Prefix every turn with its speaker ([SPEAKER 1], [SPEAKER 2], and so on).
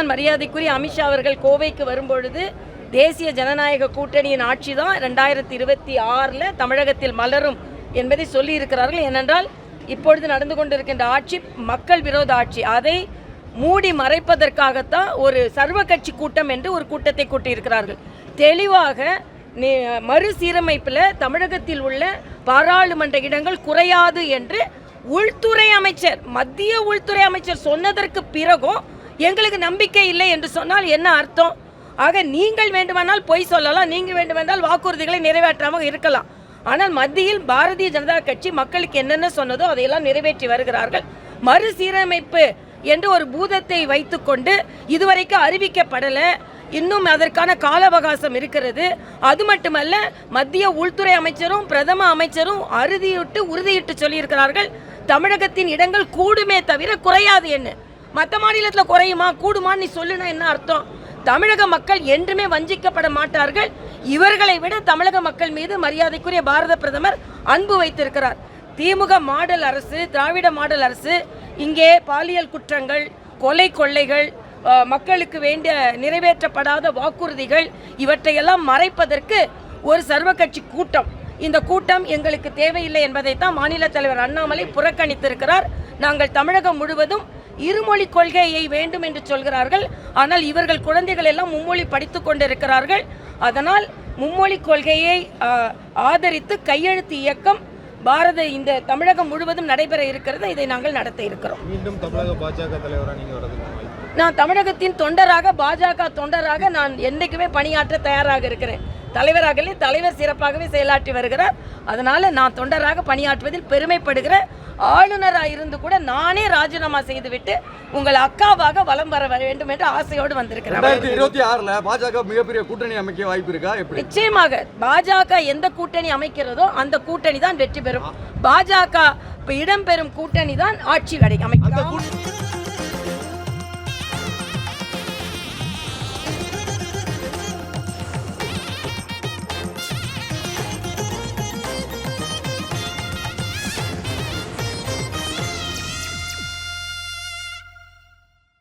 [SPEAKER 1] ஆனால் மரியாதைக்குரிய அமித்ஷா அவர்கள் கோவைக்கு வரும்பொழுது தேசிய ஜனநாயக கூட்டணியின் ஆட்சி தான் 2026 தமிழகத்தில் மலரும் என்பதை சொல்லி இருக்கிறார்கள். ஏனென்றால் இப்பொழுது நடந்து கொண்டிருக்கின்ற ஆட்சி மக்கள் விரோத ஆட்சி. அதை மூடி மறைப்பதற்காகத்தான் ஒரு சர்வ கட்சி கூட்டம் என்று ஒரு கூட்டத்தை கூட்டியிருக்கிறார்கள். தெளிவாக மறுசீரமைப்பில் தமிழகத்தில் உள்ள பாராளுமன்ற இடங்கள் குறையாது என்று உள்துறை அமைச்சர், மத்திய உள்துறை அமைச்சர் சொன்னதற்கு பிறகும் எங்களுக்கு நம்பிக்கை இல்லை என்று சொன்னால் என்ன அர்த்தம்? ஆக நீங்கள் வேண்டுமானால் பொய் சொல்லலாம், நீங்கள் வேண்டுமென்றால் வாக்குறுதிகளை நிறைவேற்றாமல் இருக்கலாம். ஆனால் மத்தியில் பாரதிய ஜனதா கட்சி மக்களுக்கு என்னென்ன சொன்னதோ அதையெல்லாம் நிறைவேற்றி வருகிறார்கள். மறுசீரமைப்பு என்று ஒரு பூதத்தை வைத்துக்கொண்டு இதுவரைக்கும் அறிவிக்கப்படலை, இன்னும் அதற்கான கால அவகாசம் இருக்கிறது. அது மட்டுமல்ல, மத்திய உள்துறை அமைச்சரும் பிரதம அமைச்சரும் உறுதியிட்டு சொல்லியிருக்கிறார்கள், தமிழகத்தின் இடங்கள் கூடுமே தவிர குறையாது. என்ன மற்ற மாநிலத்தில் குறையுமா கூடுமான்னு நீ சொல்லுனா என்ன அர்த்தம்? தமிழக மக்கள் என்றுமே வஞ்சிக்கப்பட மாட்டார்கள். இவர்களை விட தமிழக மக்கள் மீது மரியாதைக்குரிய பாரத பிரதமர் அன்பு வைத்திருக்கிறார். திமுக மாடல் அரசு, திராவிட மாடல் அரசு இங்கே பாலியல் குற்றங்கள், கொலை கொள்ளைகள், மக்களுக்கு வேண்டிய நிறைவேற்றப்படாத வாக்குறுதிகள் இவற்றையெல்லாம் மறைப்பதற்கு ஒரு சர்வ கட்சி கூட்டம். இந்த கூட்டம் எங்களுக்கு தேவையில்லை என்பதைத்தான் மாநில தலைவர் அண்ணாமலை புறக்கணித்திருக்கிறார். நாங்கள் தமிழகம் முழுவதும் இருமொழி கொள்கையை வேண்டும் என்று சொல்கிறார்கள். ஆனால் இவர்கள் குழந்தைகள் எல்லாம் மும்மொழி படித்து கொண்டிருக்கிறார்கள். அதனால் மும்மொழி கொள்கையை ஆதரித்து கையெழுத்து இயக்கம் இந்த தமிழகம் முழுவதும் நடைபெற இருக்கிறது. இதை நாங்கள் நடத்த இருக்கிறோம்.
[SPEAKER 2] மீண்டும் தமிழக பாஜக தலைவராக நீங்க வரதுக்கு
[SPEAKER 1] நான் தமிழகத்தின் தொண்டராக, பாஜக தொண்டராக நான் என்றைக்குமே பணியாற்ற தயாராக இருக்கிறேன். தலைவர் சிறப்பாகவே செயலாற்றி வருகிறார். அதனால நான் தொண்டராக பணியாற்றுவதில் பெருமைப்படுகிறேன். ஆளுநராக இருந்து கூட நானே ராஜினாமா செய்துவிட்டு உங்கள் அக்காவாக வலம் வர வேண்டும் என்று ஆசையோடு வந்திருக்கிறேன்.
[SPEAKER 3] 2026 பாஜக மிகப்பெரிய கூட்டணி அமைக்க வாய்ப்பு இருக்கா?
[SPEAKER 1] நிச்சயமாக பாஜக எந்த கூட்டணி அமைக்கிறதோ அந்த கூட்டணி தான் வெற்றி பெறும். பாஜக இடம்பெறும் கூட்டணி தான் ஆட்சி அமைக்கும்.